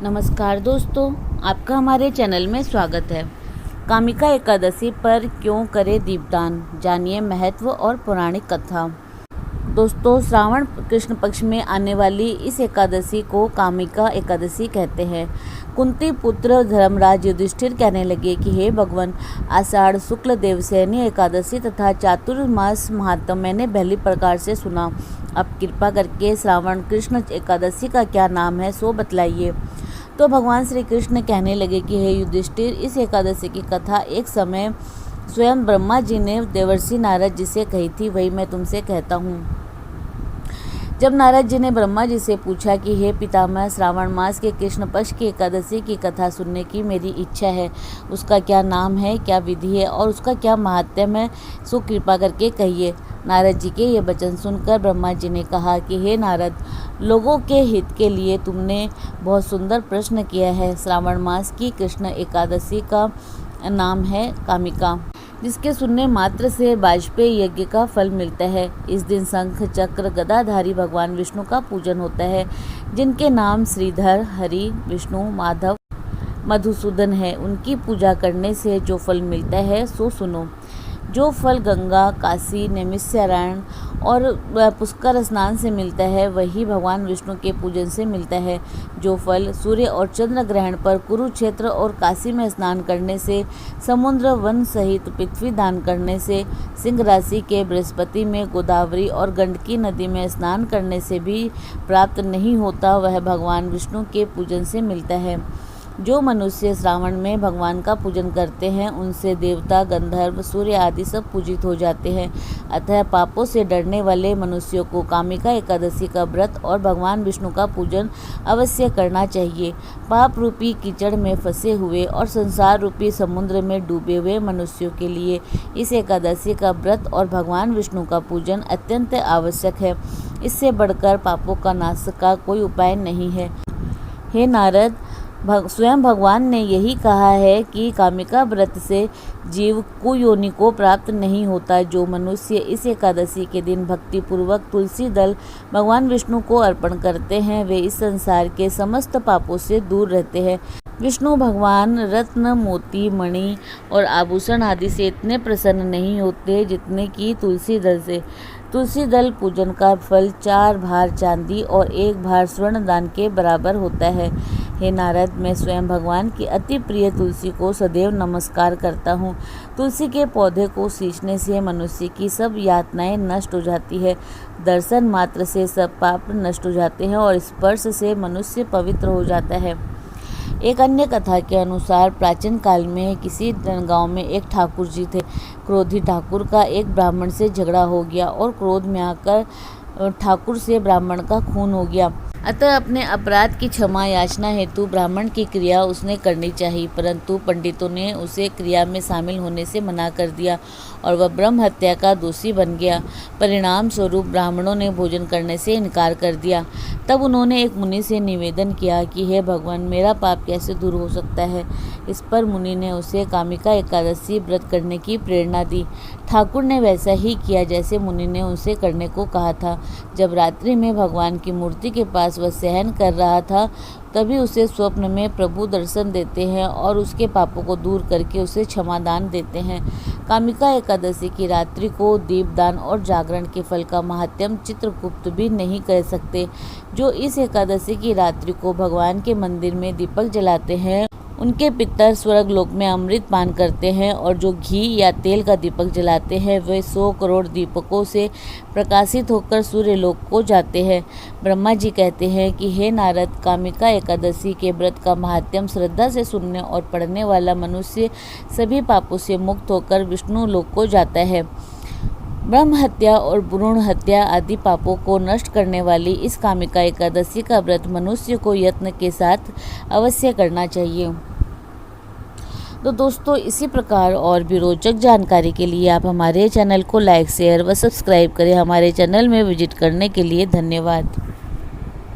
नमस्कार दोस्तों, आपका हमारे चैनल में स्वागत है। कामिका एकादशी पर क्यों करें दीपदान, जानिए महत्व और पौराणिक कथा। दोस्तों, श्रावण कृष्ण पक्ष में आने वाली इस एकादशी को कामिका एकादशी कहते हैं। कुंती पुत्र धर्मराज युधिष्ठिर कहने लगे कि हे भगवान, आषाढ़ शुक्ल देवसेनी एकादशी तथा चातुर्मास महात्म मैंने पहली प्रकार से सुना। अब कृपा करके श्रावण कृष्ण एकादशी का क्या नाम है सो बतलाइए। तो भगवान श्री कृष्ण कहने लगे कि हे युधिष्ठिर, इस एकादशी की कथा एक समय स्वयं ब्रह्मा जी ने देवर्षि नारद जी से कही थी, वही मैं तुमसे कहता हूँ। जब नारद जी ने ब्रह्मा जी से पूछा कि हे पितामह, श्रावण मास के कृष्ण पक्ष की एकादशी की कथा सुनने की मेरी इच्छा है, उसका क्या नाम है, क्या विधि है और उसका क्या महात्म्य है, सो कृपा करके कहिए। नारद जी के ये वचन सुनकर ब्रह्मा जी ने कहा कि हे नारद, लोगों के हित के लिए तुमने बहुत सुंदर प्रश्न किया है। श्रावण मास की कृष्ण एकादशी का नाम है कामिका, जिसके सुनने मात्र से वाजपेयी यज्ञ का फल मिलता है। इस दिन शंख चक्र गदाधारी भगवान विष्णु का पूजन होता है, जिनके नाम श्रीधर, हरि, विष्णु, माधव, मधुसूदन है। उनकी पूजा करने से जो फल मिलता है सो सुनो। जो फल गंगा, काशी, नैमिषारण्य और पुष्कर स्नान से मिलता है, वही भगवान विष्णु के पूजन से मिलता है। जो फल सूर्य और चंद्र ग्रहण पर कुरुक्षेत्र और काशी में स्नान करने से, समुद्र वन सहित पृथ्वी दान करने से, सिंह राशि के बृहस्पति में, गोदावरी और गंडकी नदी में स्नान करने से भी प्राप्त नहीं होता, वह भगवान विष्णु के पूजन से मिलता है। जो मनुष्य श्रावण में भगवान का पूजन करते हैं, उनसे देवता, गंधर्व, सूर्य आदि सब पूजित हो जाते हैं। अतः पापों से डरने वाले मनुष्यों को कामिका एकादशी का व्रत और भगवान विष्णु का पूजन अवश्य करना चाहिए। पाप रूपी कीचड़ में फंसे हुए और संसार रूपी समुद्र में डूबे हुए मनुष्यों के लिए इस एकादशी का व्रत और भगवान विष्णु का पूजन अत्यंत आवश्यक है। इससे बढ़कर पापों का नाश का कोई उपाय नहीं है। हे नारद, स्वयं भगवान ने यही कहा है कि कामिका व्रत से जीव कुयोनि को प्राप्त नहीं होता। जो मनुष्य इस एकादशी के दिन भक्ति पूर्वक तुलसी दल भगवान विष्णु को अर्पण करते हैं, वे इस संसार के समस्त पापों से दूर रहते हैं। विष्णु भगवान रत्न, मोती, मणि और आभूषण आदि से इतने प्रसन्न नहीं होते जितने कि तुलसी दल से। तुलसी दल पूजन का फल 4 भार चांदी और 1 भार स्वर्ण दान के बराबर होता है। हे नारद, मैं स्वयं भगवान की अति प्रिय तुलसी को सदैव नमस्कार करता हूँ। तुलसी के पौधे को सींचने से मनुष्य की सब यातनाएं नष्ट हो जाती है। दर्शन मात्र से सब पाप नष्ट हो जाते हैं और स्पर्श से मनुष्य पवित्र हो जाता है। एक अन्य कथा के अनुसार प्राचीन काल में किसी गांव में एक ठाकुर जी थे। क्रोधी ठाकुर का एक ब्राह्मण से झगड़ा हो गया और क्रोध में आकर ठाकुर से ब्राह्मण का खून हो गया। अतः अपने अपराध की क्षमा याचना हेतु ब्राह्मण की क्रिया उसने करनी चाहिए, परंतु पंडितों ने उसे क्रिया में शामिल होने से मना कर दिया और वह ब्रह्म हत्या का दोषी बन गया। परिणाम स्वरूप ब्राह्मणों ने भोजन करने से इनकार कर दिया। तब उन्होंने एक मुनि से निवेदन किया कि हे भगवान, मेरा पाप कैसे दूर हो सकता है। इस पर मुनि ने उसे कामिका एकादशी व्रत करने की प्रेरणा दी। ठाकुर ने वैसा ही किया जैसे मुनि ने उसे करने को कहा था। जब रात्रि में भगवान की मूर्ति के पास वह शयन कर रहा था, तभी उसे स्वप्न में प्रभु दर्शन देते हैं और उसके पापों को दूर करके उसे क्षमादान देते हैं। कामिका एकादशी की रात्रि को दीपदान और जागरण के फल का महात्म्य चित्रगुप्त भी नहीं कह सकते। जो इस एकादशी की रात्रि को भगवान के मंदिर में दीपक जलाते हैं, उनके पितर स्वर्ग लोक में अमृत पान करते हैं, और जो घी या तेल का दीपक जलाते हैं, वे 100 करोड़ दीपकों से प्रकाशित होकर सूर्य लोक को जाते हैं। ब्रह्मा जी कहते हैं कि हे नारद, कामिका एकादशी के व्रत का महात्म्य श्रद्धा से सुनने और पढ़ने वाला मनुष्य सभी पापों से मुक्त होकर विष्णु लोक को जाता है। ब्रह्म हत्या और भ्रूण हत्या आदि पापों को नष्ट करने वाली इस कामिका एकादशी का व्रत मनुष्य को यत्न के साथ अवश्य करना चाहिए। तो दोस्तों, इसी प्रकार और भी रोचक जानकारी के लिए आप हमारे चैनल को लाइक, शेयर व सब्सक्राइब करें। हमारे चैनल में विजिट करने के लिए धन्यवाद।